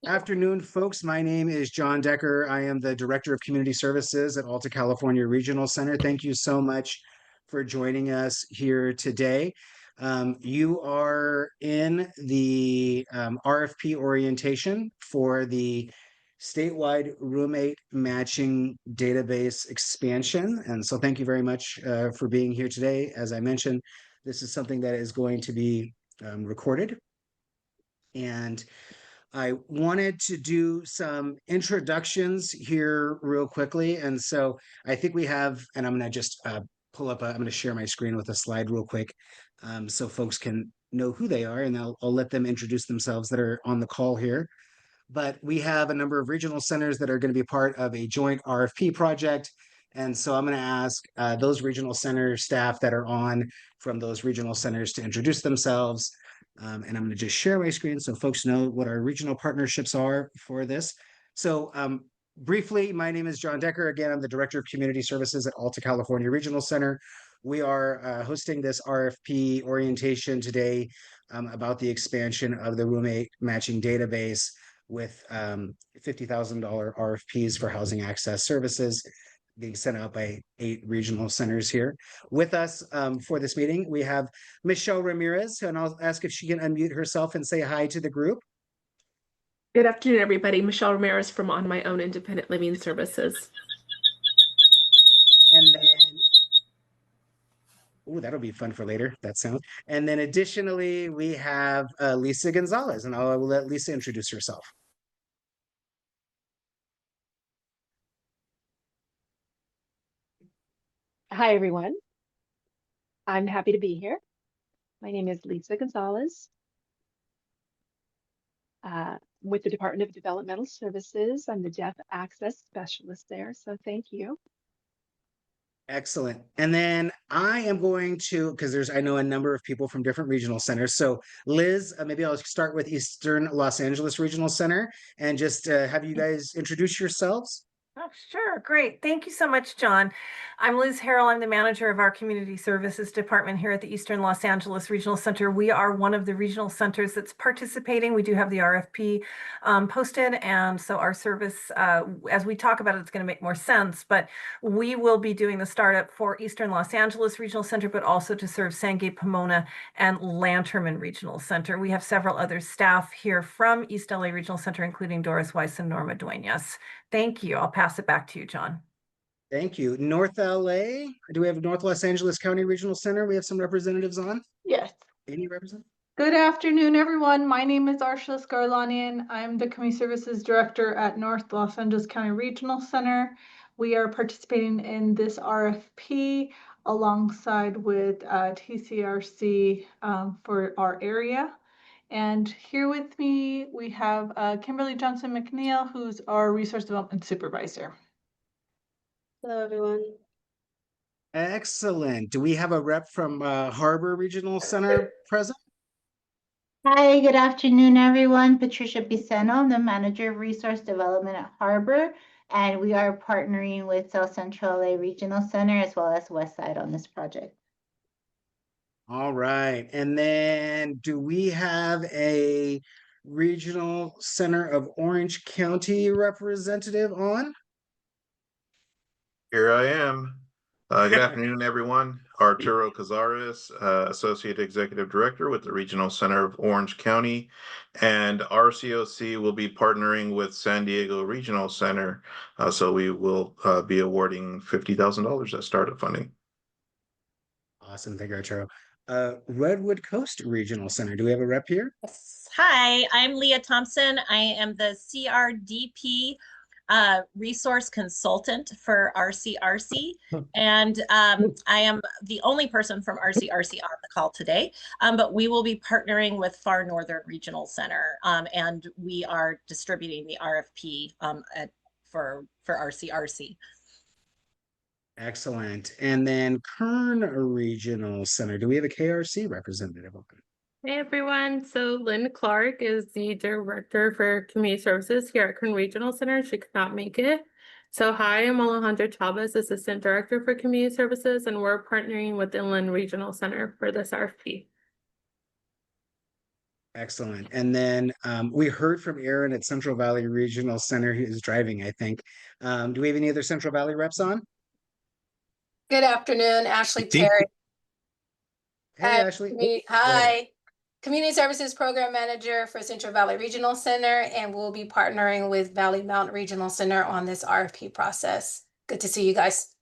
Afternoon, folks. My name is John Decker. I am the Director of Community Services at Alta California Regional Center. Thank you so much for joining us here today. You are in the RFP orientation for the statewide roommate matching database expansion. And so thank you very much for being here today. As I mentioned, this is something that is going to be recorded. And I wanted to do some introductions here real quickly. And so I think we have, and I'm going to just pull up, I'm going to share my screen with a slide real quick so folks can know who they are, and I'll let them introduce themselves that are on the call here. But we have a number of regional centers that are going to be part of a joint RFP project. And so I'm going to ask those regional center staff that are on from those regional centers to introduce themselves. And I'm going to just share my screen so folks know what our regional partnerships are for this. So briefly, my name is John Decker. Again, I'm the Director of Community Services at Alta California Regional Center. We are hosting this RFP orientation today about the expansion of the roommate matching database with $50,000 RFPs for housing access services being sent out by 8 regional centers here. With us for this meeting, we have Michelle Ramirez, and I'll ask if she can unmute herself and say hi to the group. Good afternoon, everybody. Michelle Ramirez from On My Own Independent Living Services. And then, oh, that'll be fun for later, that sound. And then additionally, we have Lisa Gonzalez, and I will let Lisa introduce herself. Hi, everyone. I'm happy to be here. My name is Lisa Gonzalez with the Department of Developmental Services. I'm the Deaf Access Specialist there, so thank you. Excellent. And then I am going to, because I know a number of people from different regional centers. So Liz, maybe I'll start with Eastern Los Angeles Regional Center and just have you guys introduce yourselves. Oh, sure. Great. Thank you so much, John. I'm Liz Harrell. I'm the manager of our Community Services Department here at the Eastern Los Angeles Regional Center. We are one of the regional centers that's participating. We do have the RFP posted, and so our service, as we talk about it, it's going to make more sense, but we will be doing the startup for Eastern Los Angeles Regional Center, but also to serve Sangay, Pomona, and Lanterman Regional Center. We have several other staff here from East LA Regional Center, including Doris Weiss and Norma Duenas. Thank you. I'll pass it back to you, John. Thank you. North LA, do we have North Los Angeles County Regional Center? We have some representatives on? Yes. Any representatives? Good afternoon, everyone. My name is Arsha Skarlanian. I'm the Community Services Director at North Los Angeles County Regional Center. We are participating in this RFP alongside with TCRC for our area. And here with me, we have Kimberly Johnson McNeil, who's our Resource Development Supervisor. Hello, everyone. Excellent. Do we have a rep from Harbor Regional Center present? Hi, good afternoon, everyone. Patricia Piceno, the Manager of Resource Development at Harbor, and we are partnering with South Central LA Regional Center as well as Westside on this project. All right. And then do we have a Regional Center of Orange County representative on? Here I am. Good afternoon, everyone. Arturo Cazares, Associate Executive Director with the Regional Center of Orange County, and RCOC will be partnering with San Diego Regional Center. So we will be awarding $50,000 as startup funding. Awesome. Thank you, Arturo. Redwood Coast Regional Center. Do we have a rep here? Yes. Hi, I'm Leah Thompson. I am the CRDP resource consultant for RCRC, and I am the only person from RCRC on the call today, but we will be partnering with Far Northern Regional Center, and we are distributing the RFP for RCRC. Excellent. And then Kern Regional Center. Do we have a KRC representative on? Hey, everyone. So Lynn Clark is the Director for Community Services here at Kern Regional Center. She could not make it. So hi, I'm Alejandra Chavez, Assistant Director for Community Services, and we're partnering with Inland Regional Center for this RFP. Excellent. And then we heard from Aaron at Central Valley Regional Center. He is driving, I think. Do we have any other Central Valley reps on? Good afternoon, Ashley think- Terry. Hey, Ashley. Hi, Community Services Program Manager for Central Valley Regional Center, and we'll be partnering with Valley Mountain Regional Center on this RFP process. Good to see you guys.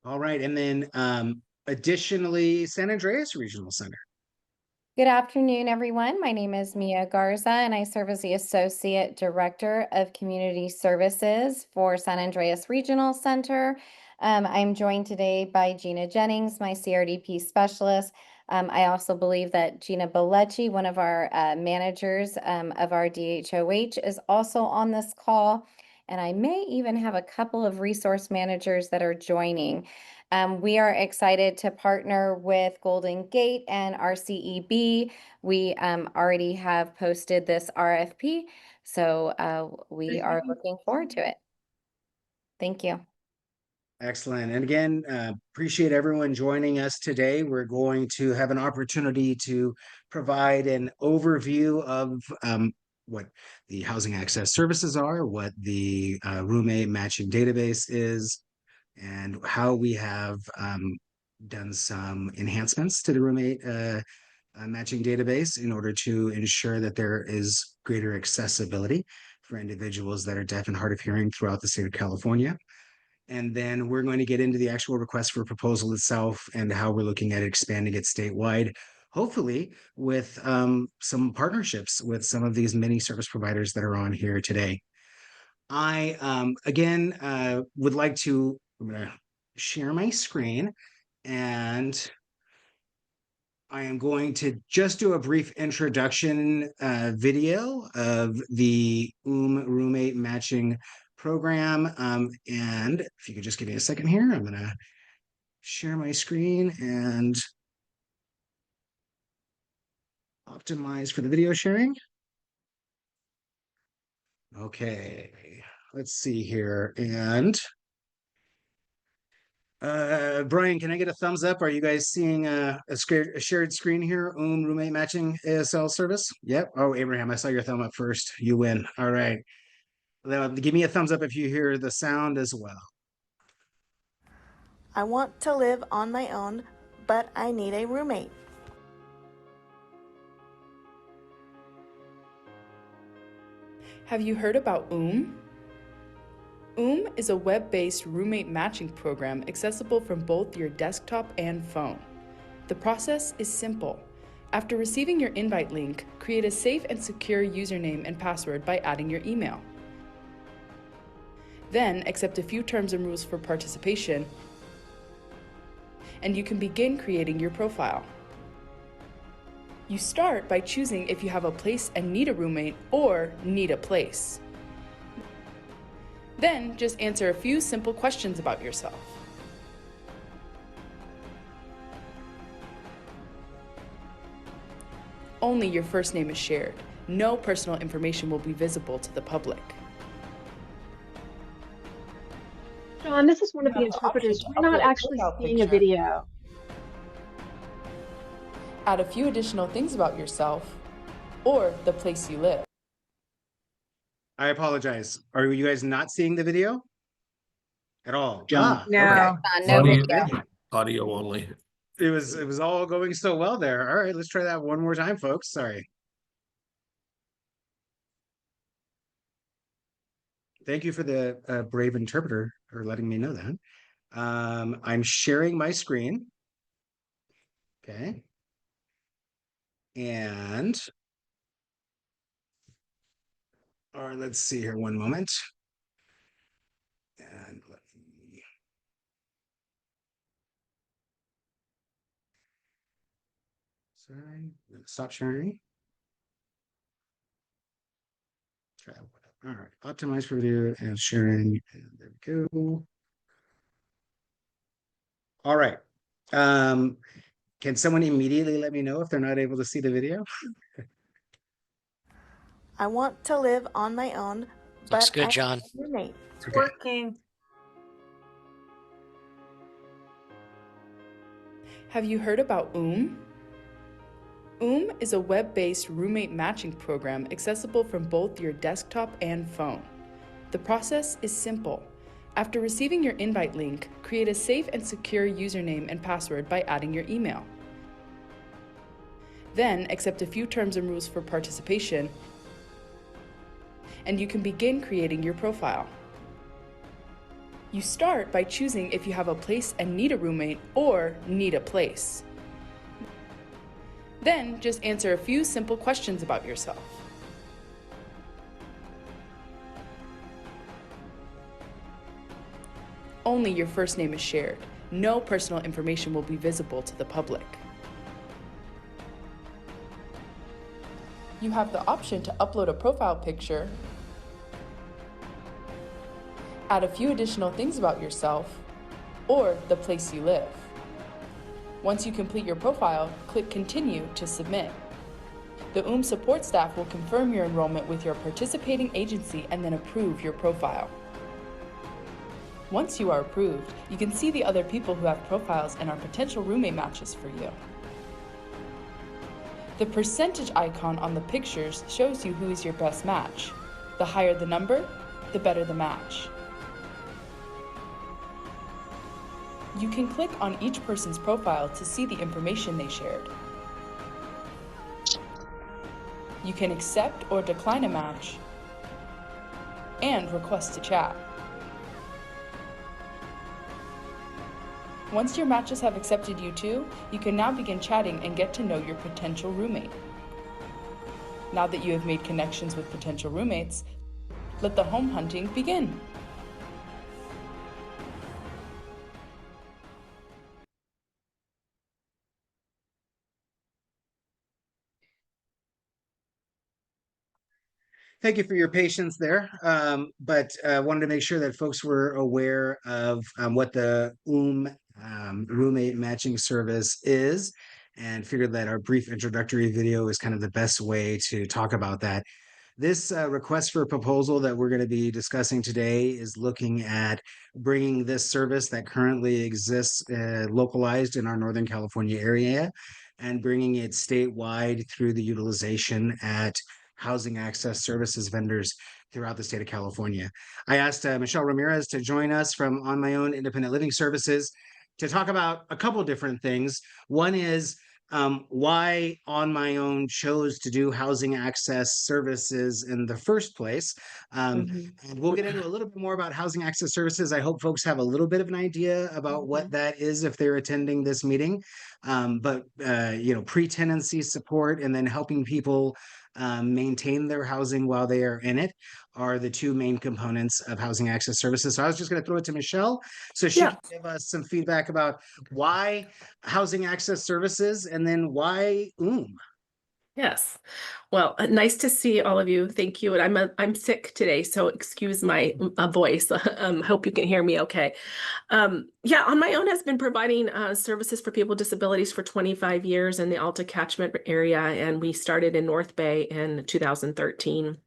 All right. And then additionally, San Andreas Regional Center. Good afternoon, everyone. My name is Mia Garza, and I serve as the Associate Director of Community Services for San Andreas Regional Center. I'm joined today by Gina Jennings, my CRDP specialist. I also believe that Gina Bellecci, one of our managers of our DHOH, is also on this call. And I may even have a couple of resource managers that are joining. We are excited to partner with Golden Gate and RCEB. We already have posted this RFP, so we are looking forward to it. Thank you. Excellent. And again, appreciate everyone joining us today. We're going to have an opportunity to provide an overview of what the housing access services are, what the roommate matching database is, and how we have done some enhancements to the roommate matching database in order to ensure that there is greater accessibility for individuals that are deaf and hard of hearing throughout the state of California. And then we're going to get into the actual request for proposal itself and how we're looking at expanding it statewide, hopefully with some partnerships with some of these many service providers that are on here today. I, again, would like to, I'm going to share my screen, and I am going to just do a brief introduction video of the roommate matching program. And if you could just give me a second here, I'm going to share my screen and optimize for the video sharing. Okay, let's see here. And Brian, can I get a thumbs up? Are you guys seeing a shared screen here? Roommate matching ASL service? Yep. Oh, Abraham, I saw your thumb up first. You win. All right. Give me a thumbs up if you hear the sound as well. I want to live on my own, but I need a roommate. Have you heard about is a web-based roommate matching program accessible from both your desktop and phone. The process is simple. After receiving your invite link, create a safe and secure username and password by adding your email. Then accept a few terms and rules for participation, and you can begin creating your profile. You start by choosing if you have a place and need a roommate or need a place. Then just answer a few simple questions about yourself. Only your first name is shared. No personal information will be visible to the public. John, this is one of the interpreters. We're not actually seeing a video. Add a few additional things about yourself or the place you live. I apologize. Are you guys not seeing the video at all? No. Okay. No video. Audio only. It was all going so well there. All right, let's try that one more time, folks. Sorry. Thank you for the brave interpreter for letting me know that. I'm sharing my screen. Okay. And all right, let's see here one moment. And let me stop sharing. Try all right, optimize for video and sharing. And there we go. All right. Can someone immediately let me know if they're not able to see the video? I want to live on my own, but Looks good, John. I need a roommate. It's working. Have you heard about is a web-based roommate matching program accessible from both your desktop and phone. The process is simple. After receiving your invite link, create a safe and secure username and password by adding your email. Then accept a few terms and rules for participation, and you can begin creating your profile. You start by choosing if you have a place and need a roommate or need a place. Then just answer a few simple questions about yourself. Only your first name is shared. No personal information will be visible to the public. You have the option to upload a profile picture, add a few additional things about yourself, or the place you live. Once you complete your profile, click Continue to submit. The support staff will confirm your enrollment with your participating agency and then approve your profile. Once you are approved, you can see the other people who have profiles and are potential roommate matches for you. The percentage icon on the pictures shows you who is your best match. The higher the number, the better the match. You can click on each person's profile to see the information they shared. You can accept or decline a match and request to chat. Once your matches have accepted you too, you can now begin chatting and get to know your potential roommate. Now that you have made connections with potential roommates, let the home hunting begin. Thank you for your patience there. But wanted to make sure that folks were aware of what the roommate matching service is, and figured that our brief introductory video is kind of the best way to talk about that. This request for a proposal that we're going to be discussing today is looking at bringing this service that currently exists localized in our Northern California area and bringing it statewide through the utilization at housing access services vendors throughout the state of California. I asked Michelle Ramirez to join us from On My Own Independent Living Services to talk about a couple of different things. One is why On My Own chose to do housing access services in the first place. And we'll get into a little bit more about housing access services. I hope folks have a little bit of an idea about what that is if they're attending this meeting. But pre-tenancy support and then helping people maintain their housing while they are in it are the two main components of housing access services. So I was just going to throw it to Michelle so she can give us some feedback about why housing access services and then why Yes. Well, nice to see all of you. Thank you. And I'm sick today, so excuse my voice. Hope you can hear me okay. On My Own has been providing services for people with disabilities for 25 years in the Alta catchment area, and we started in North Bay in 2013.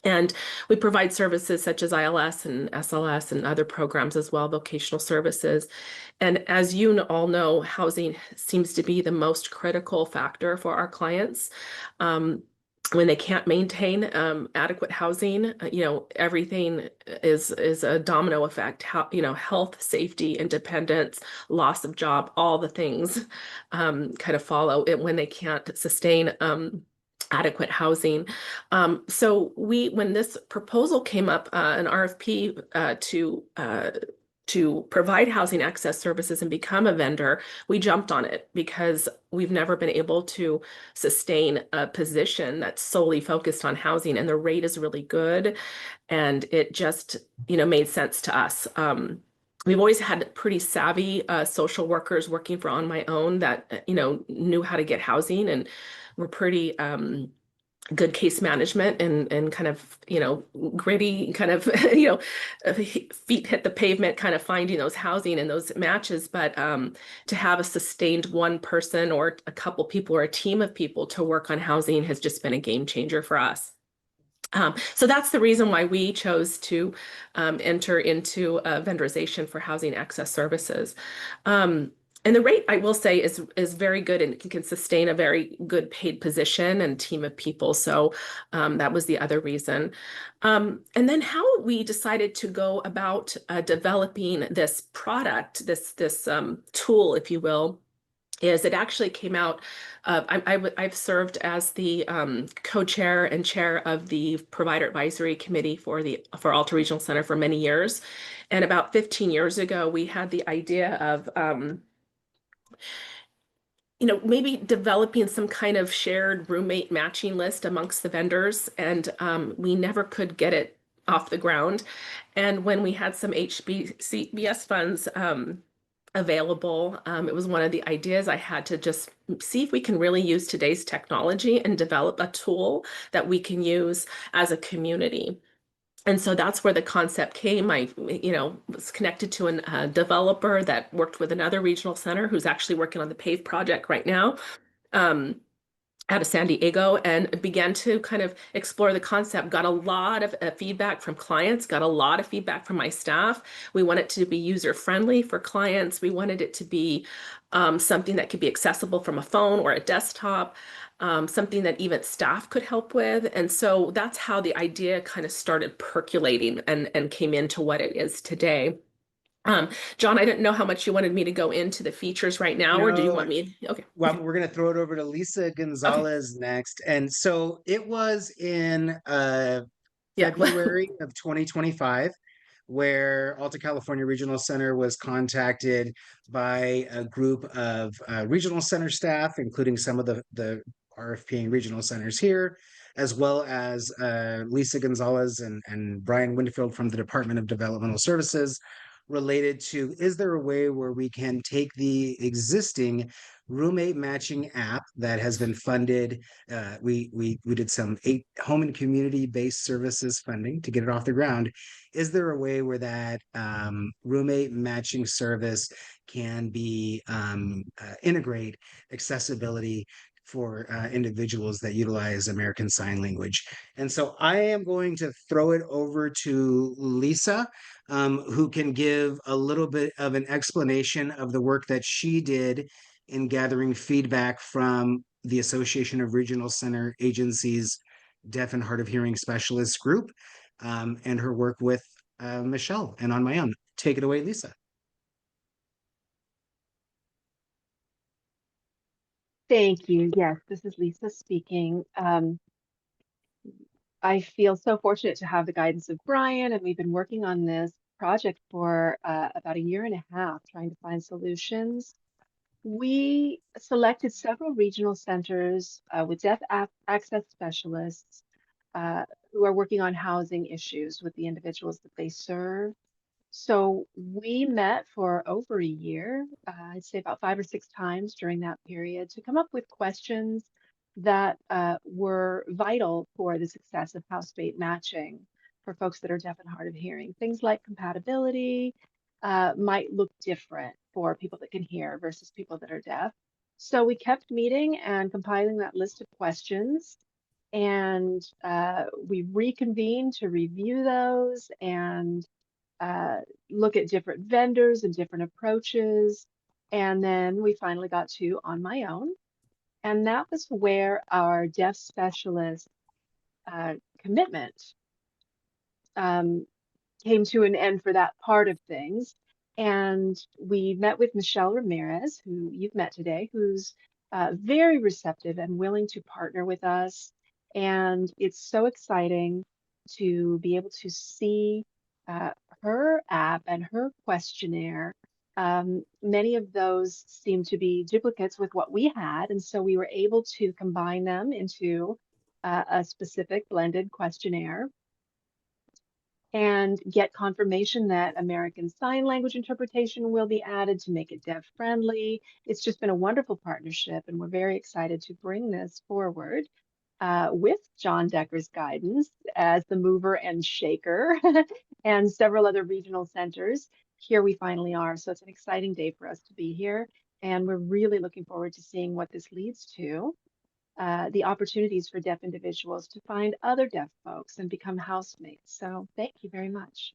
And we provide services such as ILS and SLS and other programs as well, vocational services. And as you all know, housing seems to be the most critical factor for our clients. When they can't maintain adequate housing, everything is a domino effect. Health, safety, independence, loss of job, all the things kind of follow it when they can't sustain adequate housing. So when this proposal came up, an RFP to provide housing access services and become a vendor, we jumped on it because we've never been able to sustain a position that's solely focused on housing, and the rate is really good, and it just made sense to us. We've always had pretty savvy social workers working for On My Own that knew how to get housing, and were pretty good case management and kind of gritty kind of feet hit the pavement kind of finding those housing and those matches. But to have a sustained one person or a couple people or a team of people to work on housing has just been a game changer for us. So that's the reason why we chose to enter into vendorization for housing access services. And the rate, I will say, is very good and can sustain a very good paid position and team of people. So that was the other reason. And then how we decided to go about developing this product, this tool, if you will, is it actually came out. I've served as the co-chair and chair of the Provider Advisory Committee for Alta Regional Center for many years. And about 15 years ago, we had the idea of maybe developing some kind of shared roommate matching list amongst the vendors, and we never could get it off the ground. And when we had some HBCBS funds available, it was one of the ideas I had to just see if we can really use today's technology and develop a tool that we can use as a community. And so that's where the concept came. I, was connected to a developer that worked with another regional center who's actually working on the PAVE project right now out of San Diego, and began to kind of explore the concept. Got a lot of feedback from clients, got a lot of feedback from my staff. We want it to be user-friendly for clients. We wanted it to be something that could be accessible from a phone or a desktop. Something that even staff could help with. And so that's how the idea kind of started percolating and came into what it is today. John, I didn't know how much you wanted me to go into the features right now, or do you want me? Okay. Well, we're going to throw it over to Lisa Gonzalez next. And so it was in February of 2025 where Alta California Regional Center was contacted by a group of regional center staff, including some of the RFP regional centers here, as well as Lisa Gonzalez and Brian Winfield from the Department of Developmental Services, related to, is there a way where we can take the existing roommate matching app that has been funded? We did some home and community based services funding to get it off the ground. Is there a way where that roommate matching service can be integrate accessibility for individuals that utilize American Sign Language? And so I am going to throw it over to Lisa, who can give a little bit of an explanation of the work that she did in gathering feedback from the Association of Regional Center Agencies Deaf and Hard of Hearing Specialists group, and her work with Michelle and on my own. Take it away, Lisa. Thank you. Yes, this is Lisa speaking. I feel so fortunate to have the guidance of Brian, and we've been working on this project for about a year and a half, trying to find solutions. We selected several regional centers with deaf access specialists who are working on housing issues with the individuals that they serve. So we met for over a year, I'd say about 5 or 6 times during that period, to come up with questions that were vital for the success of house-mate matching for folks that are deaf and hard of hearing. Things like compatibility might look different for people that can hear versus people that are deaf. So we kept meeting and compiling that list of questions, and we reconvened to review those and look at different vendors and different approaches. And then we finally got to On My Own. And that was where our deaf specialist commitment came to an end for that part of things. And we met with Michelle Ramirez, who you've met today, who's very receptive and willing to partner with us. And it's so exciting to be able to see her app and her questionnaire. Many of those seem to be duplicates with what we had, and so we were able to combine them into a specific blended questionnaire and get confirmation that American Sign Language interpretation will be added to make it deaf friendly. It's just been a wonderful partnership, and we're very excited to bring this forward with John Decker's guidance as the mover and shaker and several other regional centers. Here we finally are. So it's an exciting day for us to be here. And we're really looking forward to seeing what this leads to. The opportunities for deaf individuals to find other deaf folks and become housemates. So thank you very much.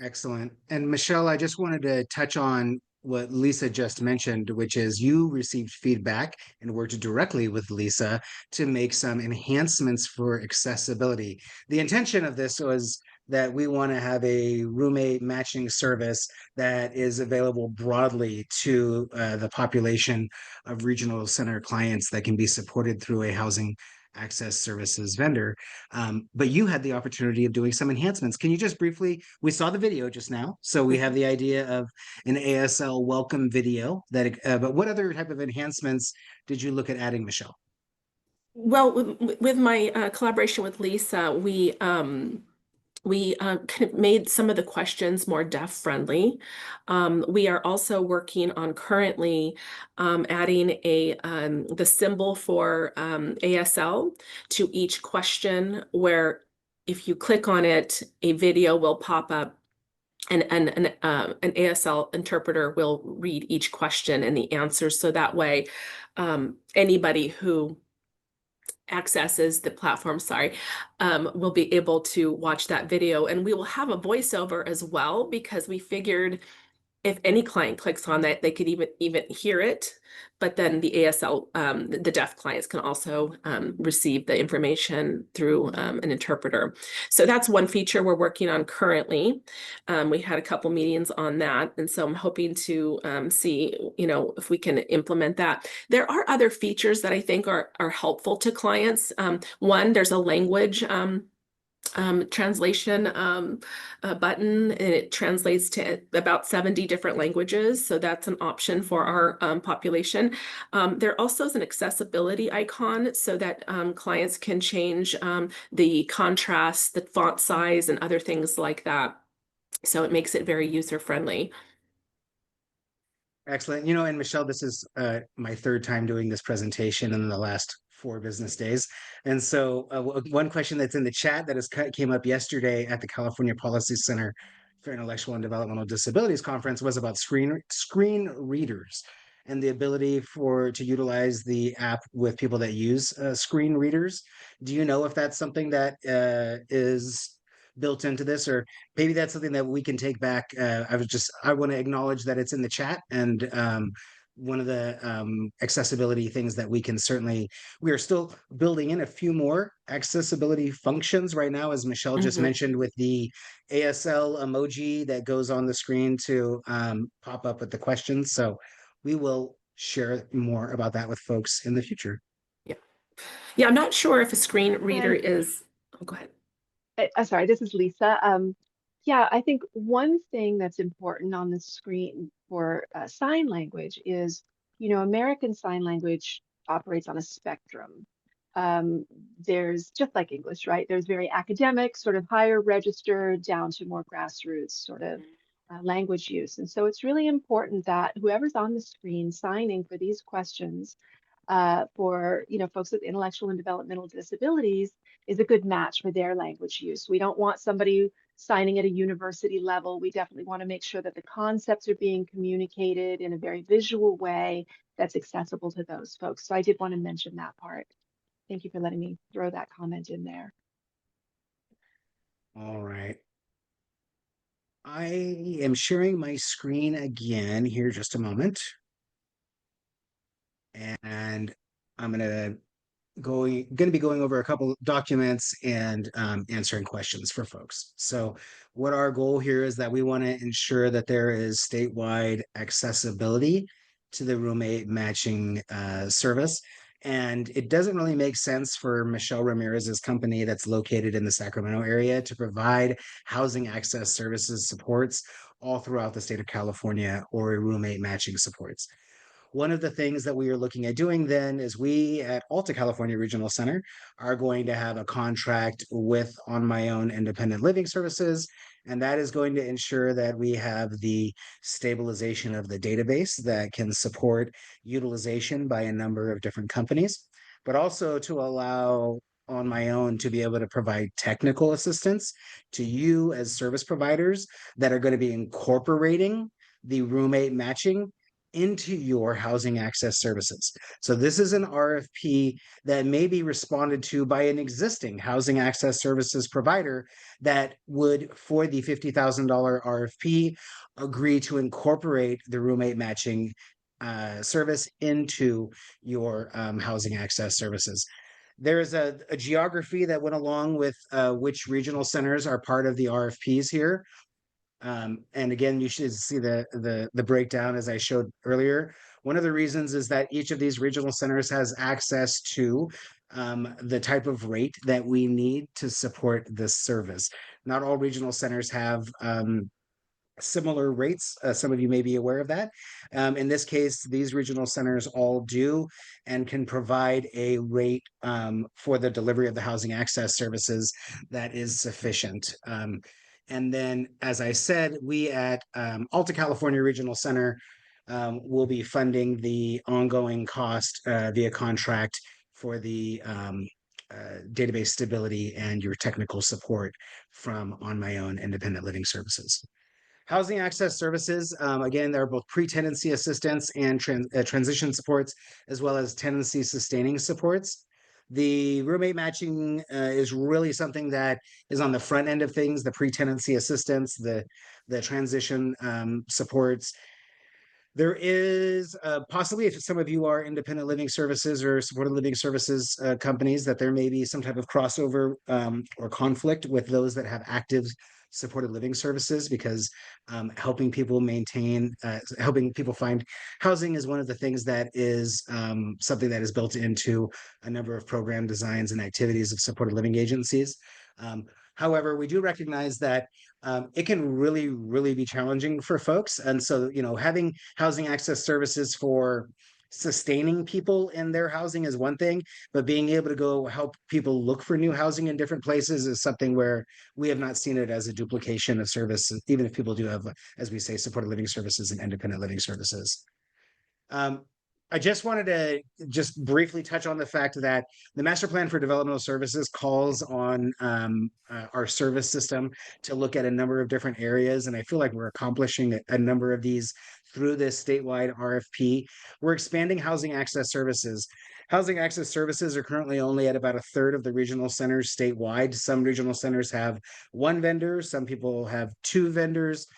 Excellent. And Michelle, I just wanted to touch on what Lisa just mentioned, which is you received feedback and worked directly with Lisa to make some enhancements for accessibility. The intention of this was that we want to have a roommate matching service that is available broadly to the population of regional center clients that can be supported through a housing access services vendor. But you had the opportunity of doing some enhancements. Can you just briefly, we saw the video just now, so we have the idea of an ASL welcome video that, but what other type of enhancements did you look at adding, Michelle? Well, with my collaboration with Lisa, we kind of made some of the questions more deaf friendly. We are also working on currently adding the symbol for ASL to each question, where if you click on it, a video will pop up and an ASL interpreter will read each question and the answers. So that way, anybody who accesses the platform, will be able to watch that video. And we will have a voiceover as well, because we figured if any client clicks on that, they could even hear it. But then the ASL, the deaf clients can also receive the information through an interpreter. So that's one feature we're working on currently. We had a couple meetings on that, and so I'm hoping to see, if we can implement that. There are other features that I think are helpful to clients. One, there's a language translation button, and it translates to about 70 different languages. So that's an option for our population. There also is an accessibility icon so that clients can change the contrast, the font size, and other things like that. So it makes it very user-friendly. Excellent. And Michelle, this is my third time doing this presentation in the last 4 business days. And so one question that's in the chat that came up yesterday at the California Policy Center for Intellectual and Developmental Disabilities Conference was about screen readers and the ability to utilize the app with people that use screen readers. Do you know if that's something that is built into this, or maybe that's something that we can take back? I want to acknowledge that it's in the chat, and one of the accessibility things that we are still building in a few more accessibility functions right now, as Michelle just mentioned, with the ASL emoji that goes on the screen to pop up with the questions. So we will share more about that with folks in the future. Yeah, I'm not sure if a screen reader is, go ahead. Sorry, this is Lisa. Yeah, I think one thing that's important on the screen for sign language is, American Sign Language operates on a spectrum. There's, just like English, right? There's very academic, sort of higher register, down to more grassroots sort of language use. And so it's really important that whoever's on the screen signing for these questions for folks with intellectual and developmental disabilities is a good match for their language use. We don't want somebody signing at a university level. We definitely want to make sure that the concepts are being communicated in a very visual way that's accessible to those folks. So I did want to mention that part. Thank you for letting me throw that comment in there. All right. I am sharing my screen again here, just a moment. And I'm going to be going over a couple documents and answering questions for folks. So what our goal here is that we want to ensure that there is statewide accessibility to the roommate matching service. And it doesn't really make sense for Michelle Ramirez's company that's located in the Sacramento area to provide housing access services supports all throughout the state of California, or roommate matching supports. One of the things that we are looking at doing then is we at Alta California Regional Center are going to have a contract with On My Own Independent Living Services, and that is going to ensure that we have the stabilization of the database that can support utilization by a number of different companies, but also to allow On My Own to be able to provide technical assistance to you as service providers that are going to be incorporating the roommate matching into your housing access services. So this is an RFP that may be responded to by an existing housing access services provider that would, for the $50,000 RFP, agree to incorporate the roommate matching service into your housing access services. There is a geography that went along with which regional centers are part of the RFPs here. And again, you should see the breakdown as I showed earlier. One of the reasons is that each of these regional centers has access to the type of rate that we need to support this service. Not all regional centers have similar rates. Some of you may be aware of that. In this case, these regional centers all do and can provide a rate for the delivery of the housing access services that is sufficient. And then, as I said, we at Alta California Regional Center will be funding the ongoing cost via contract for the database stability and your technical support from On My Own Independent Living Services. Housing access services, again, there are both pre-tenancy assistance and transition supports, as well as tenancy sustaining supports. The roommate matching is really something that is on the front end of things, the pre-tenancy assistance, the transition supports. There is possibly, if some of you are independent living services or supported living services companies, that there may be some type of crossover or conflict with those that have active supported living services, because helping people helping people find housing is one of the things that is something that is built into a number of program designs and activities of supported living agencies. However, we do recognize that it can really, really be challenging for folks. And so, having housing access services for sustaining people in their housing is one thing, but being able to go help people look for new housing in different places is something where we have not seen it as a duplication of service, even if people do have, as we say, supported living services and independent living services. I just wanted to just briefly touch on the fact that the Master Plan for Developmental Services calls on our service system to look at a number of different areas, and I feel like we're accomplishing a number of these through this statewide RFP. We're expanding housing access services. Housing access services are currently only at about a third of the regional centers statewide. Some regional centers have one vendor, some people have two vendors.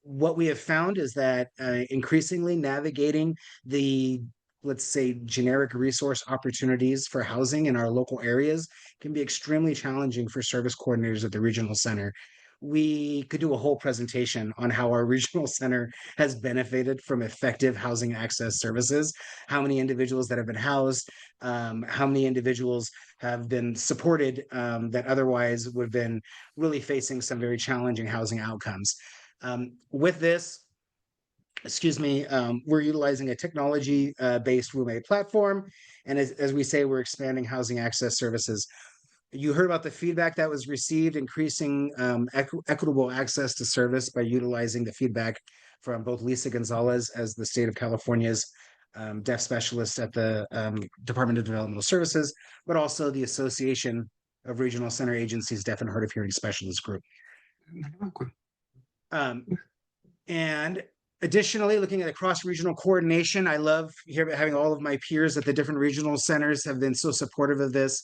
What we have found is that increasingly navigating the, let's say, generic resource opportunities for housing in our local areas can be extremely challenging for service coordinators at the regional center. We could do a whole presentation on how our regional center has benefited from effective housing access services, how many individuals that have been housed, how many individuals have been supported that otherwise would have been really facing some very challenging housing outcomes. With this, we're utilizing a technology-based roommate platform. And as we say, we're expanding housing access services. You heard about the feedback that was received, increasing equitable access to service by utilizing the feedback from both Lisa Gonzalez as the state of California's deaf specialist at the Department of Developmental Services, but also the Association of Regional Center Agencies Deaf and Hard of Hearing Specialist Group. And additionally, looking at the cross-regional coordination, I love having all of my peers at the different regional centers have been so supportive of this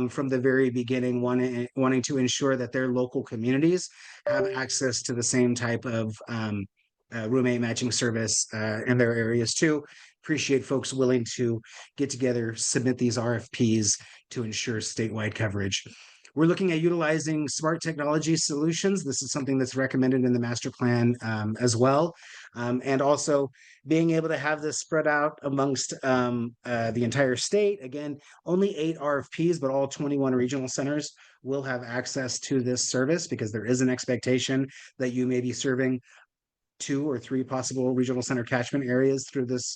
from the very beginning, wanting to ensure that their local communities have access to the same type of roommate matching service in their areas too. Appreciate folks willing to get together, submit these RFPs to ensure statewide coverage. We're looking at utilizing smart technology solutions. This is something that's recommended in the master plan as well. And also being able to have this spread out amongst the entire state. Again, only 8 RFPs, but all 21 regional centers will have access to this service, because there is an expectation that you may be serving 2 or 3 possible regional center catchment areas through this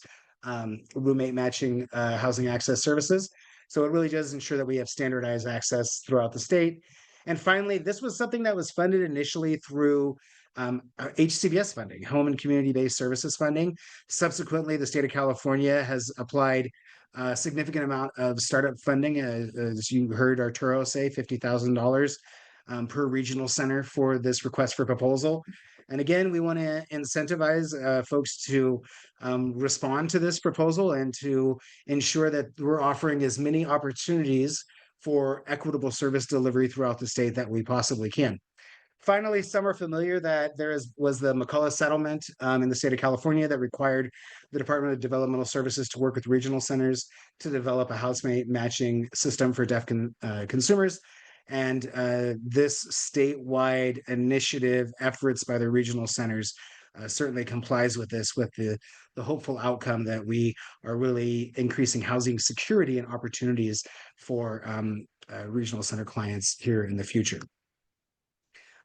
roommate matching housing access services. So it really does ensure that we have standardized access throughout the state. And finally, this was something that was funded initially through HCBS funding, Home and Community-Based Services funding. Subsequently, the state of California has applied a significant amount of startup funding, as you heard Arturo say, $50,000 per regional center for this request for proposal. And again, we want to incentivize folks to respond to this proposal and to ensure that we're offering as many opportunities for equitable service delivery throughout the state that we possibly can. Finally, some are familiar that was the McCullough settlement in the state of California that required the Department of Developmental Services to work with regional centers to develop a housemate matching system for deaf consumers. And this statewide initiative efforts by the regional centers certainly complies with this, with the hopeful outcome that we are really increasing housing security and opportunities for regional center clients here in the future.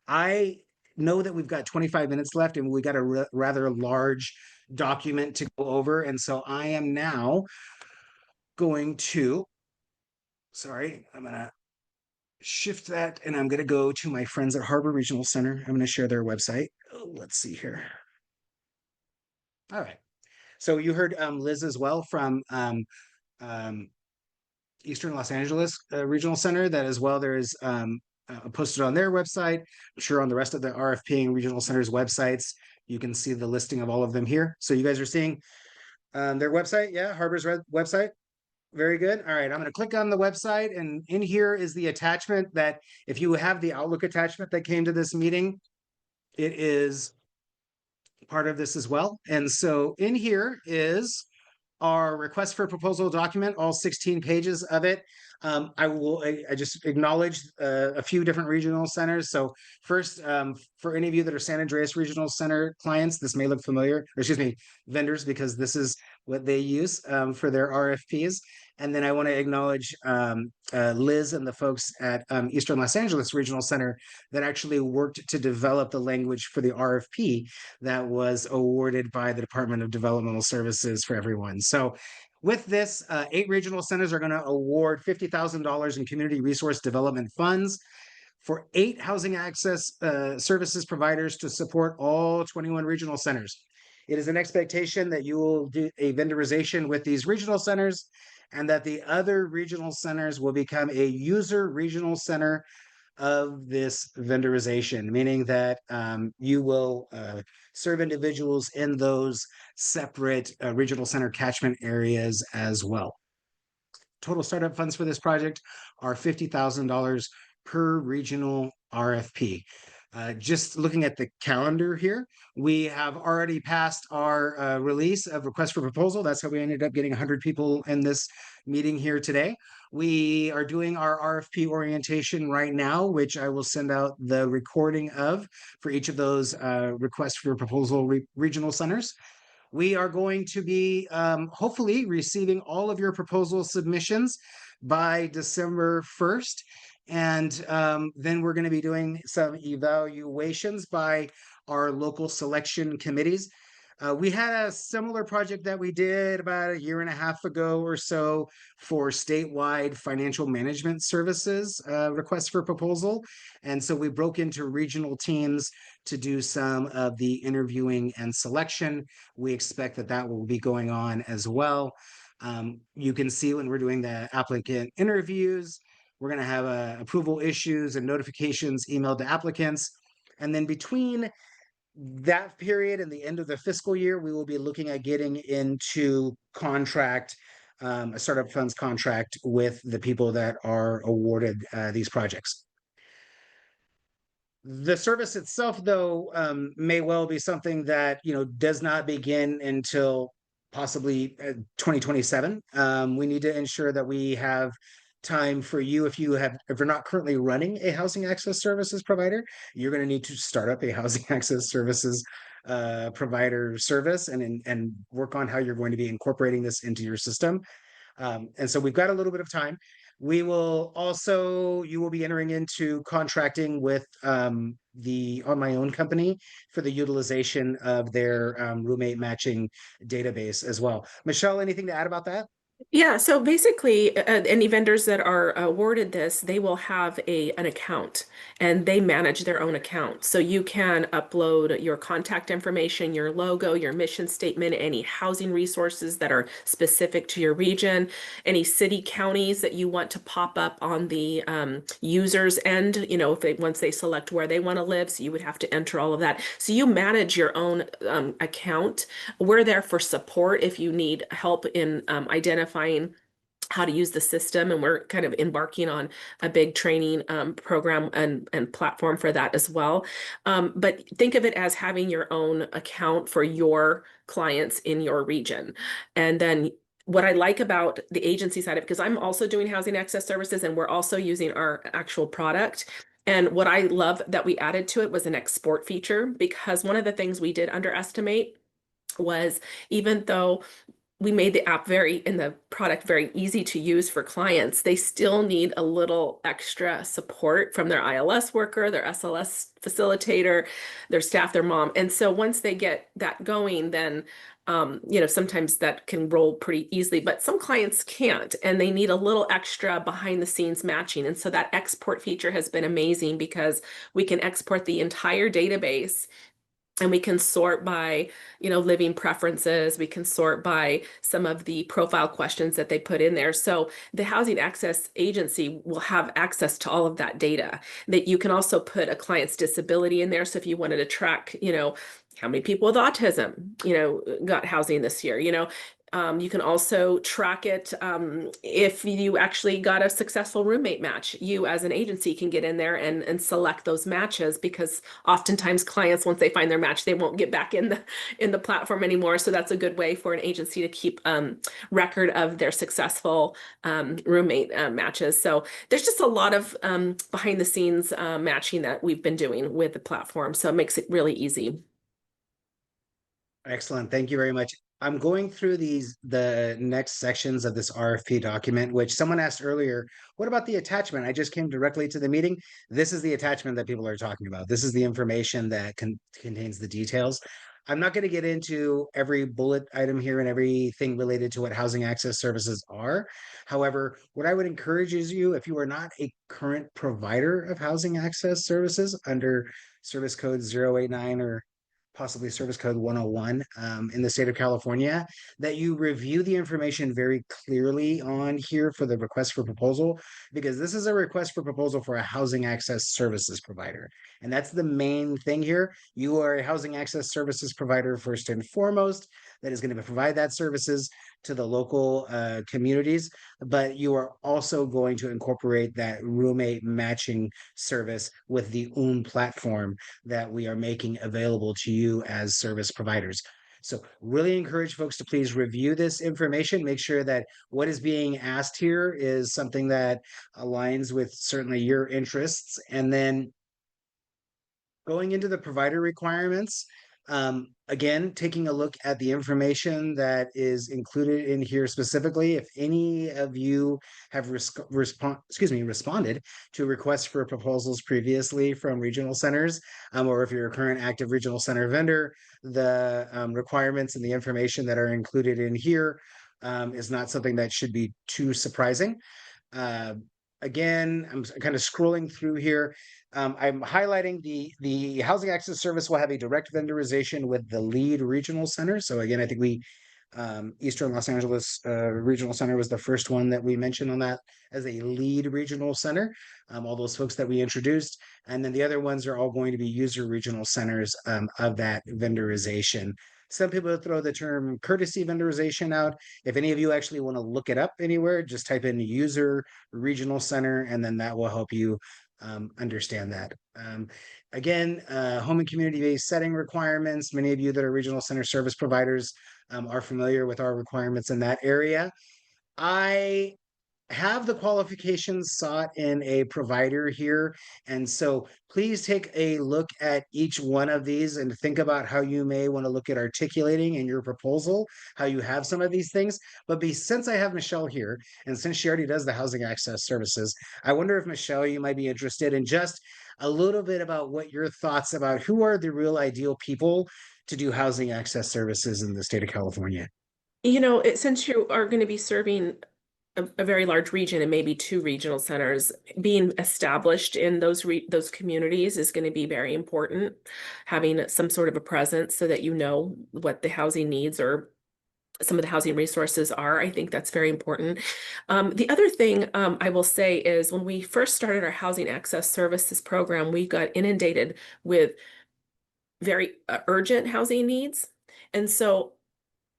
I know that we've got 25 minutes left and we got a rather large document to go over. And so I am now going to, I'm going to shift that and I'm going to go to my friends at Harbor Regional Center. I'm going to share their website. Oh, let's see here. All right. So you heard Liz as well from Eastern Los Angeles Regional Center, that as well there is posted on their website. I'm sure on the rest of the RFP and regional centers websites, you can see the listing of all of them here. So you guys are seeing their website. Yeah, Harbor's website. Very good. All right, I'm going to click on the website, and in here is the attachment that if you have the Outlook attachment that came to this meeting, it is part of this as well. And so in here is our request for proposal document, all 16 pages of it. I just acknowledge a few different regional centers. So first, for any of you that are San Andreas Regional Center clients, this may look familiar, or excuse me, vendors, because this is what they use for their RFPs. And then I want to acknowledge Liz and the folks at Eastern Los Angeles Regional Center that actually worked to develop the language for the RFP that was awarded by the Department of Developmental Services for everyone. So with this, 8 regional centers are going to award $50,000 in community resource development funds for 8 housing access services providers to support all 21 regional centers. It is an expectation that you will do a vendorization with these regional centers and that the other regional centers will become a user regional center of this vendorization, meaning that you will serve individuals in those separate regional center catchment areas as well. Total startup funds for this project are $50,000 per regional RFP. Just looking at the calendar here, we have already passed our release of request for proposal. That's how we ended up getting 100 people in this meeting here today. We are doing our RFP orientation right now, which I will send out the recording of for each of those requests for proposal regional centers. We are going to be hopefully receiving all of your proposal submissions by December 1st. And then we're going to be doing some evaluations by our local selection committees. We had a similar project that we did about 1.5 years ago or so for statewide financial management services requests for proposal. And so we broke into regional teams to do some of the interviewing and selection. We expect that that will be going on as well. You can see when we're doing the applicant interviews, we're going to have approval issues and notifications emailed to applicants. And then between that period and the end of the fiscal year, we will be looking at getting into contract, a startup funds contract with the people that are awarded these projects. The service itself, though, may well be something that, does not begin until possibly 2027. We need to ensure that we have time for you. If you're not currently running a housing access services provider, you're going to need to start up a housing access services provider service and work on how you're going to be incorporating this into your system. And so we've got a little bit of time. You will be entering into contracting with the On My Own company for the utilization of their roommate matching database as well. Michelle, anything to add about that? Yeah, so basically, any vendors that are awarded this, they will have an account and they manage their own account. So you can upload your contact information, your logo, your mission statement, any housing resources that are specific to your region, any city counties that you want to pop up on the users end, if once they select where they want to live, so you would have to enter all of that. So you manage your own account. We're there for support if you need help in identifying how to use the system, and we're kind of embarking on a big training program and platform for that as well. But think of it as having your own account for your clients in your region. And then what I like about the agency side of it, because I'm also doing housing access services and we're also using our actual product. And what I love that we added to it was an export feature, because one of the things we did underestimate was, even though we made the app and the product very easy to use for clients, they still need a little extra support from their ILS worker, their SLS facilitator, their staff, their mom. And so once they get that going, then sometimes that can roll pretty easily, but some clients can't, and they need a little extra behind the scenes matching. And so that export feature has been amazing, because we can export the entire database and we can sort by, living preferences. We can sort by some of the profile questions that they put in there. So the Housing Access Agency will have access to all of that data. That you can also put a client's disability in there. So if you wanted to track, how many people with autism, got housing this year, you can also track it if you actually got a successful roommate match. You as an agency can get in there and select those matches, because oftentimes clients, once they find their match, they won't get back in the platform anymore. So that's a good way for an agency to keep record of their successful roommate matches. So there's just a lot of behind the scenes matching that we've been doing with the platform. So it makes it really easy. Excellent. Thank you very much. I'm going through the next sections of this RFP document, which someone asked earlier, what about the attachment? I just came directly to the meeting. This is the attachment that people are talking about. This is the information that contains the details. I'm not going to get into every bullet item here and everything related to what housing access services are. However, what I would encourage is if you are not a current provider of housing access services under service code 089 or possibly service code 101 in the state of California, that you review the information very clearly on here for the request for proposal, because this is a request for proposal for a housing access services provider. And that's the main thing here. You are a housing access services provider first and foremost, that is going to provide that services to the local communities, but you are also going to incorporate that roommate matching service with the platform that we are making available to you as service providers. So really encourage folks to please review this information, make sure that what is being asked here is something that aligns with certainly your interests. And then going into the provider requirements, again, taking a look at the information that is included in here specifically. If any of you have responded to requests for proposals previously from regional centers, or if you're a current active regional center vendor, the requirements and the information that are included in here is not something that should be too surprising. Again, I'm kind of scrolling through here. I'm highlighting the housing access service will have a direct vendorization with the lead regional center. So again, I think Eastern Los Angeles Regional Center was the first one that we mentioned on that as a lead regional center. All those folks that we introduced, and then the other ones are all going to be user regional centers of that vendorization. Some people throw the term courtesy vendorization out. If any of you actually want to look it up anywhere, just type in user regional center, and then that will help you understand that. Again, home and community-based setting requirements. Many of you that are regional center service providers are familiar with our requirements in that area. I have the qualifications sought in a provider here. And so please take a look at each one of these and think about how you may want to look at articulating in your proposal, how you have some of these things. But since I have Michelle here, and since she already does the housing access services, I wonder if Michelle, you might be interested in just a little bit about what your thoughts about who are the real ideal people to do housing access services in the state of California. Since you are going to be serving a very large region and maybe 2 regional centers, being established in those communities is going to be very important. Having some sort of a presence so that you know what the housing needs or some of the housing resources are. I think that's very important. The other thing I will say is when we first started our housing access services program, we got inundated with very urgent housing needs. And so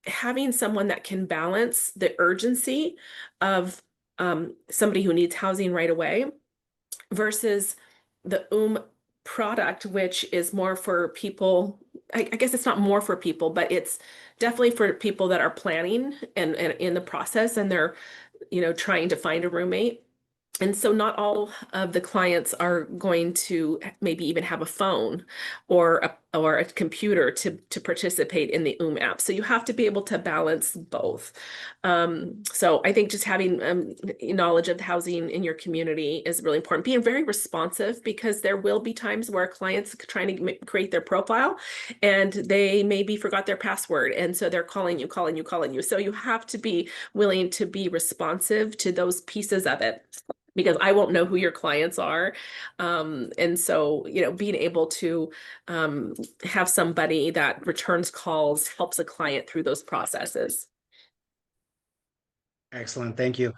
having someone that can balance the urgency of somebody who needs housing right away versus the product, which is more for people, I guess it's not more for people, but it's definitely for people that are planning and in the process, and they're, trying to find a roommate. And so not all of the clients are going to maybe even have a phone or a computer to participate in the app. So you have to be able to balance both. So I think just having knowledge of housing in your community is really important. Being very responsive, because there will be times where clients are trying to create their profile and they maybe forgot their password. And so they're calling you. So you have to be willing to be responsive to those pieces of it, because I won't know who your clients are. And so, being able to have somebody that returns calls helps a client through those processes. Excellent, thank you.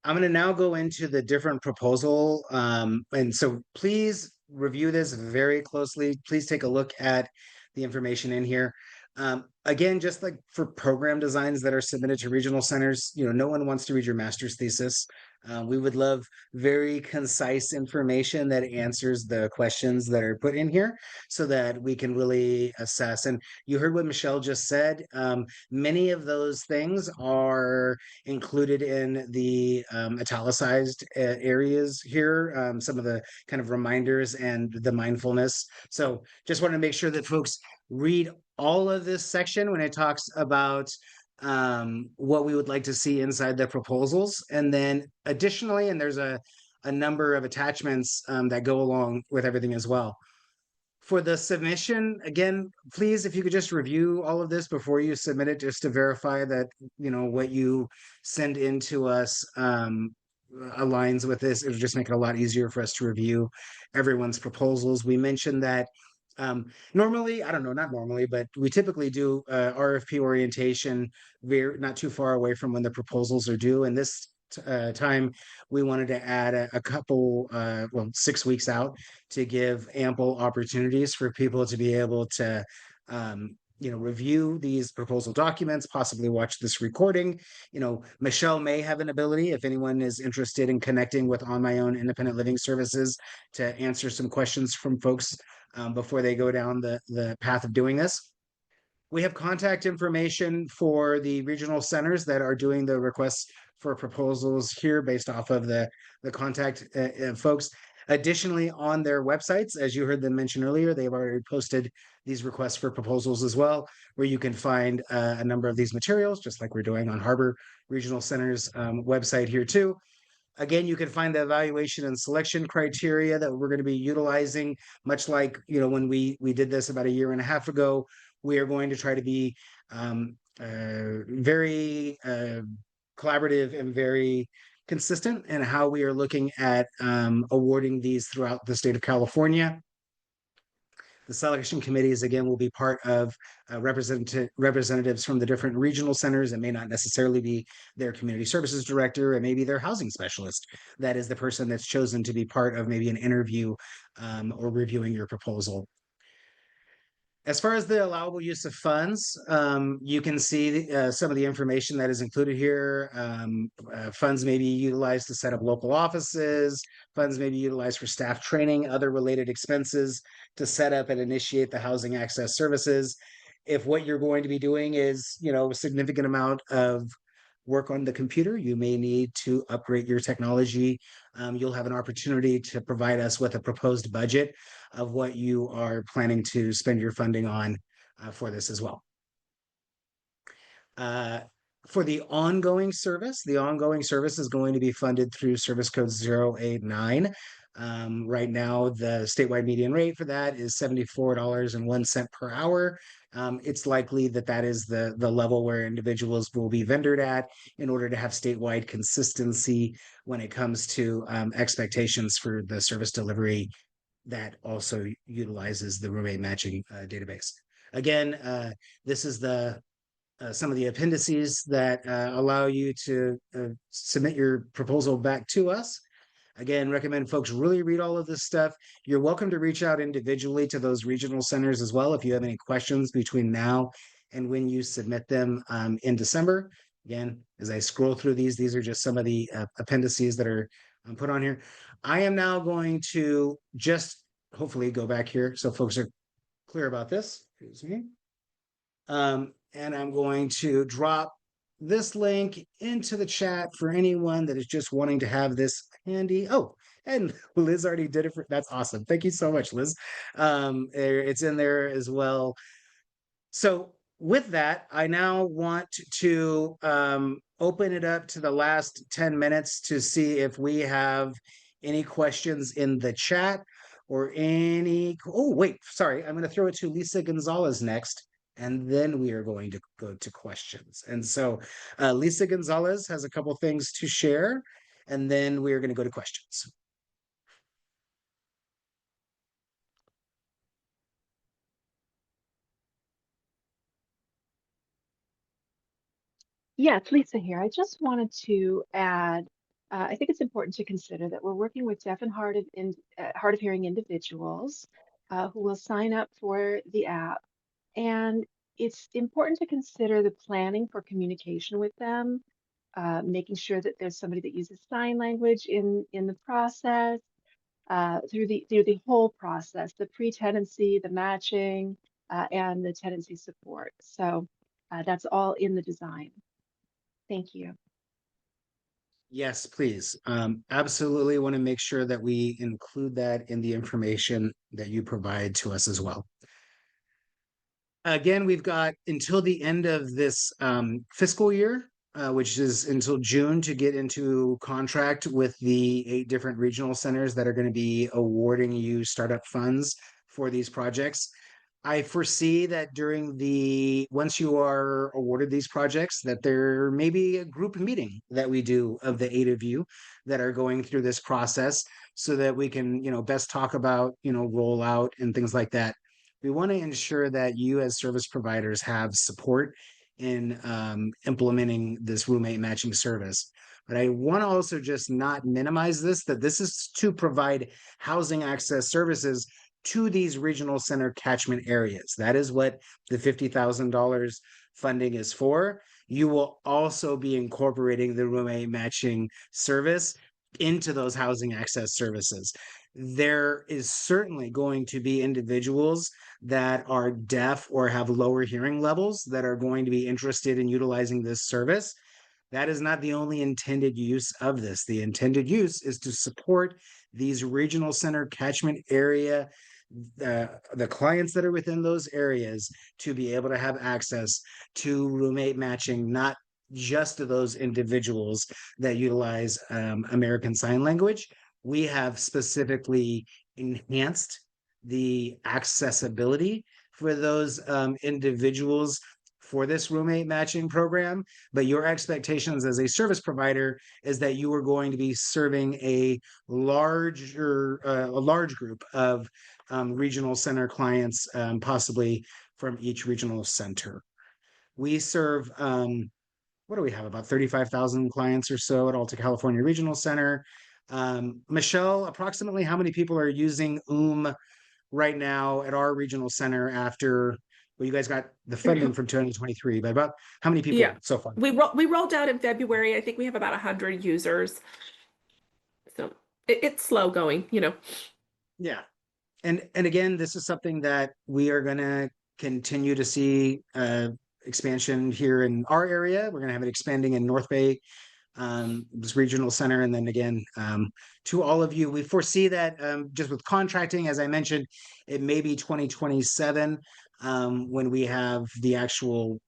I'm going to now go into the different proposal. And so please review this very closely. Please take a look at the information in here. Again, just like for program designs that are submitted to regional centers, no one wants to read your master's thesis. We would love very concise information that answers the questions that are put in here so that we can really assess. And you heard what Michelle just said. Many of those things are included in the italicized areas here, some of the kind of reminders and the mindfulness. So just want to make sure that folks read all of this section when it talks about what we would like to see inside the proposals. And then additionally, and there's a number of attachments that go along with everything as well. For the submission, again, please, if you could just review all of this before you submit it, just to verify that, what you send in to us aligns with this. It'll just make it a lot easier for us to review everyone's proposals. We mentioned that normally, I don't know, not normally, but we typically do RFP orientation not too far away from when the proposals are due. And this time we wanted to add a couple 6 weeks out to give ample opportunities for people to be able to review these proposal documents, possibly watch this recording. Michelle may have an ability, if anyone is interested in connecting with On My Own Independent Living Services, to answer some questions from folks before they go down the path of doing this. We have contact information for the regional centers that are doing the requests for proposals here based off of the contact folks. Additionally, on their websites, as you heard them mention earlier, they've already posted these requests for proposals as well, where you can find a number of these materials, just like we're doing on Harbor Regional Center's website here too. Again, you can find the evaluation and selection criteria that we're going to be utilizing, much like, when we did this about a year and a half ago. We are going to try to be very collaborative and very consistent in how we are looking at awarding these throughout the state of California. The selection committees, again, will be part of representatives from the different regional centers. It may not necessarily be their community services director, and maybe their housing specialist. That is the person that's chosen to be part of maybe an interview or reviewing your proposal. As far as the allowable use of funds, you can see some of the information that is included here. Funds may be utilized to set up local offices. Funds may be utilized for staff training, other related expenses to set up and initiate the housing access services. If what you're going to be doing is, a significant amount of work on the computer, you may need to upgrade your technology. You'll have an opportunity to provide us with a proposed budget of what you are planning to spend your funding on for this as well. For the ongoing service is going to be funded through service code 089. Right now, the statewide median rate for that is $74.01 per hour. it's likely that that is the level where individuals will be vendored at in order to have statewide consistency when it comes to expectations for the service delivery that also utilizes the roommate matching database. Again, this is the some of the appendices that allow you to submit your proposal back to us. Again, recommend folks really read all of this stuff. You're welcome to reach out individually to those regional centers as well if you have any questions between now and when you submit them in December. Again, as I scroll through these are just some of the appendices that are put on here. I am now going to just hopefully go back here so folks are clear about this. Excuse me. And I'm going to drop this link into the chat for anyone that is just wanting to have this handy. Oh, and Liz already did it that's awesome. Thank you so much, Liz. It's in there as well. So with that, I now want to open it up to the last 10 minutes to see if we have any questions in the chat or any, oh, wait, sorry. I'm going to throw it to Lisa Gonzalez next. And then we are going to go to questions. And so Lisa Gonzalez has a couple things to share, and then we are going to go to questions. Yeah, it's Lisa here. I just wanted to add, I think it's important to consider that we're working with deaf and hard of hearing individuals who will sign up for the app. And it's important to consider the planning for communication with them, making sure that there's somebody that uses sign language in the process, through the whole process, the pre-tenancy, the matching, and the tenancy support. So that's all in the design. Thank you. Yes, please. Absolutely want to make sure that we include that in the information that you provide to us as well. Again, we've got until the end of this fiscal year, which is until June, to get into contract with the 8 different regional centers that are going to be awarding you startup funds for these projects. I foresee that once you are awarded these projects, that there may be a group meeting that we do of the 8 of you that are going through this process so that we can, best talk about, rollout and things like that. We want to ensure that you as service providers have support in implementing this roommate matching service. But I want to also just not minimize that this is to provide housing access services to these regional center catchment areas. That is what the $50,000 funding is for. You will also be incorporating the roommate matching service into those housing access services. There is certainly going to be individuals that are deaf or have lower hearing levels that are going to be interested in utilizing this service. That is not the only intended use of this. The intended use is to support these regional center catchment area, the clients that are within those areas, to be able to have access to roommate matching, not just to those individuals that utilize American Sign Language. We have specifically enhanced the accessibility for those individuals for this roommate matching program, but your expectations as a service provider is that you are going to be serving a large group of regional center clients, possibly from each regional center. We serve, what do we have, about 35,000 clients or so at Alta California Regional Center. Michelle, approximately how many people are using right now at our regional center after, well, you guys got the funding from 2023, but about how many people so far? We rolled out in February. I think we have about 100 users. So it's slow going, Yeah. And again, this is something that we are going to continue to see expansion here in our area. We're going to have it expanding in North Bay, this regional center. And then again, to all of you, we foresee that just with contracting, as I mentioned, it may be 2027 when we have the actual,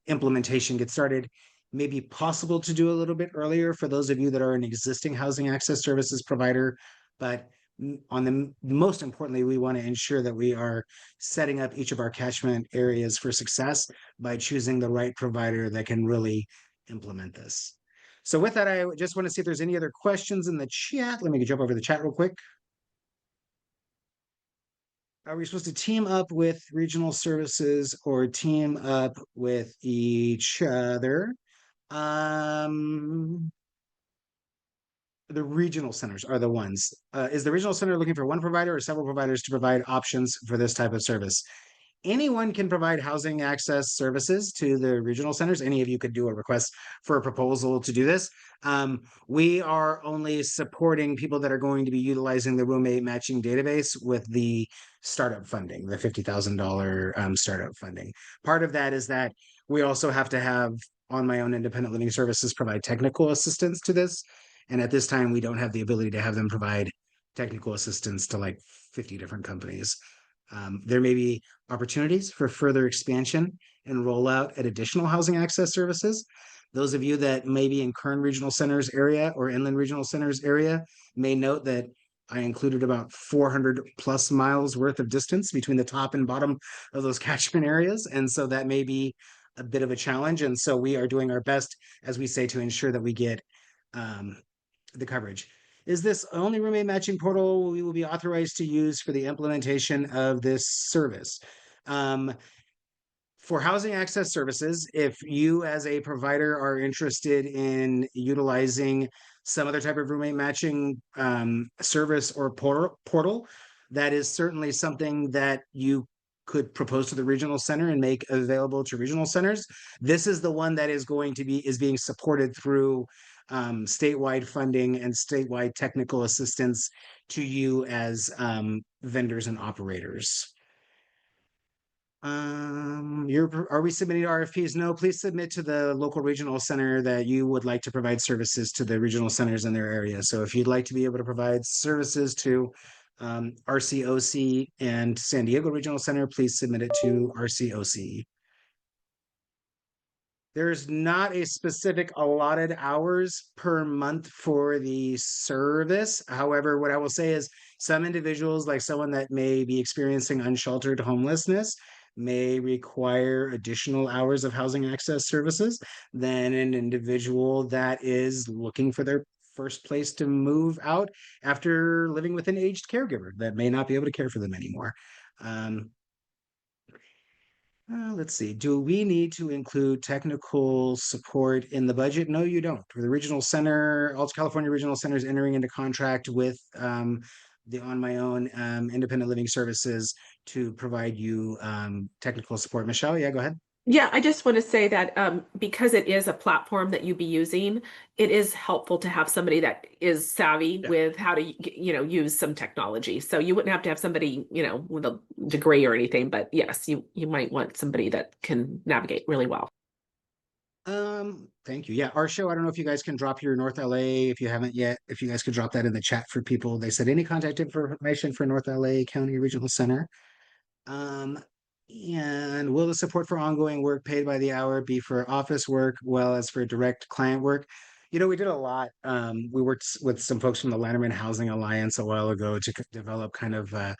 implementation get started. May be possible to do a little bit earlier for those of you that are an existing housing access services provider, but most importantly, we want to ensure that we are setting up each of our catchment areas for success by choosing the right provider that can really implement this. So with that, I just want to see if there's any other questions in the chat. Let me jump over the chat real quick. Are we supposed to team up with regional services or team up with each other? The regional centers are the ones. Is the regional center looking for one provider or several providers to provide options for this type of service? Anyone can provide housing access services to the regional centers. Any of you could do a request for a proposal to do this. We are only supporting people that are going to be utilizing the roommate matching database with the startup funding, the $50,000 startup funding. Part of that is that we also have to have On My Own Independent Living Services provide technical assistance to this. And at this time, we don't have the ability to have them provide technical assistance to like 50 different companies. There may be opportunities for further expansion and rollout at additional housing access services. Those of you that may be in Kern Regional Centers area or Inland Regional Centers area may note that I included about 400 plus miles worth of distance between the top and bottom of those catchment areas. And so that may be a bit of a challenge. And so we are doing our best, as we say, to ensure that we get the coverage. Is this only roommate matching portal we will be authorized to use for the implementation of this service? For housing access services, if you as a provider are interested in utilizing some other type of roommate matching service or portal, that is certainly something that you could propose to the regional center and make available to regional centers. This is the one that is being supported through statewide funding and statewide technical assistance to you as vendors and operators. Are we submitting RFPs? No, please submit to the local regional center that you would like to provide services to the regional centers in their area. So if you'd like to be able to provide services to RCOC and San Diego Regional Center, please submit it to RCOC. There's not a specific allotted hours per month for the service. However, what I will say is some individuals, like someone that may be experiencing unsheltered homelessness, may require additional hours of housing access services than an individual that is looking for their first place to move out after living with an aged caregiver that may not be able to care for them anymore. Let's see. Do we need to include technical support in the budget? No, you don't. For the regional center, Alta California Regional Center is entering into contract with the On My Own Independent Living Services to provide you technical support. Michelle, yeah, go ahead. Yeah, I just want to say that because it is a platform that you be using, it is helpful to have somebody that is savvy with how to, use some technology. So you wouldn't have to have somebody, with a degree or anything, but yes, you might want somebody that can navigate really well. Thank you. Yeah, our show, I don't know if you guys can drop your North LA, if you haven't yet, if you guys could drop that in the chat for people. They said any contact information for North LA County Regional Center. And will the support for ongoing work paid by the hour be for office work, well as for direct client work? We did a lot. We worked with some folks from the Lanterman Housing Alliance a while ago to develop kind of a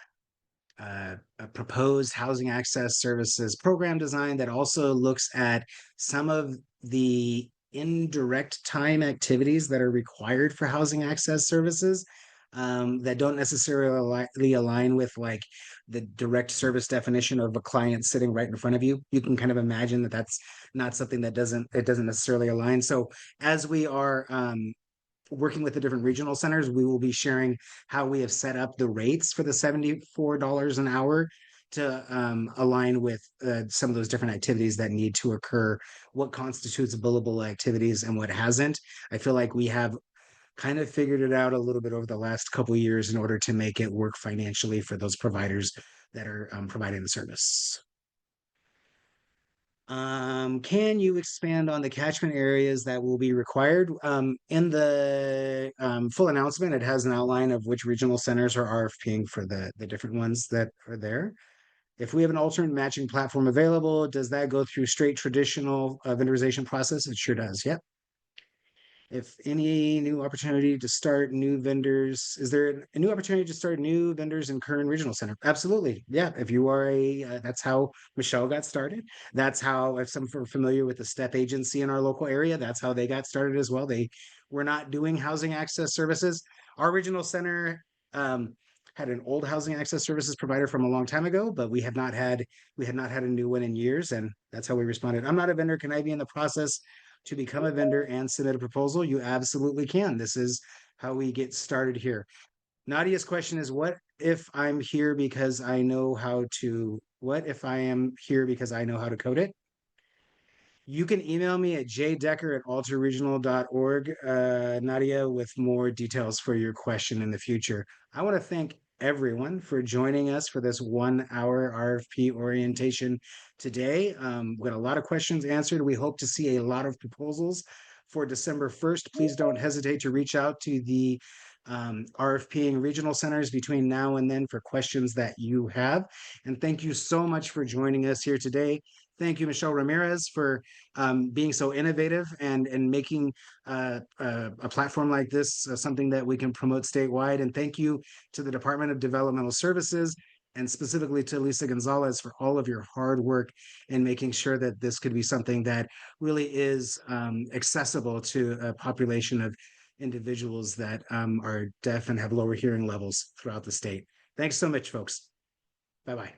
proposed housing access services program design that also looks at some of the indirect time activities that are required for housing access services that don't necessarily align with like the direct service definition of a client sitting right in front of you. You can kind of imagine that that's not something that doesn't necessarily align. So as we are working with the different regional centers, we will be sharing how we have set up the rates for the $74 an hour to align with some of those different activities that need to occur, what constitutes billable activities and what hasn't. I feel like we have kind of figured it out a little bit over the last couple of years in order to make it work financially for those providers that are providing the service. Can you expand on the catchment areas that will be required? In the full announcement, it has an outline of which regional centers are RFPing for the different ones that are there. If we have an alternate matching platform available, does that go through straight traditional vendorization process? It sure does, yep. if any new opportunity to start new vendors, is there a new opportunity to start new vendors in Kern Regional Center? Absolutely. Yeah. If you are that's how Michelle got started. That's how, if some are familiar with the STEP agency in our local area, that's how they got started as well. They were not doing housing access services. Our regional center had an old housing access services provider from a long time ago, but we had not had a new one in years, and that's how we responded. I'm not a vendor. Can I be in the process to become a vendor and submit a proposal? You absolutely can. This is how we get started here. Nadia's question is, what if I am here because I know how to code it? You can email me at jdecker@alterregional.org, Nadia, with more details for your question in the future. I want to thank everyone for joining us for this 1-hour RFP orientation today. We got a lot of questions answered. We hope to see a lot of proposals for December 1st. Please don't hesitate to reach out to the RFPing regional centers between now and then for questions that you have. And thank you so much for joining us here today. Thank you, Michelle Ramirez, for being so innovative and making a platform like this something that we can promote statewide. And thank you to the Department of Developmental Services, and specifically to Lisa Gonzalez, for all of your hard work in making sure that this could be something that really is accessible to a population of individuals that are deaf and have lower hearing levels throughout the state. Thanks so much, folks. Bye-bye.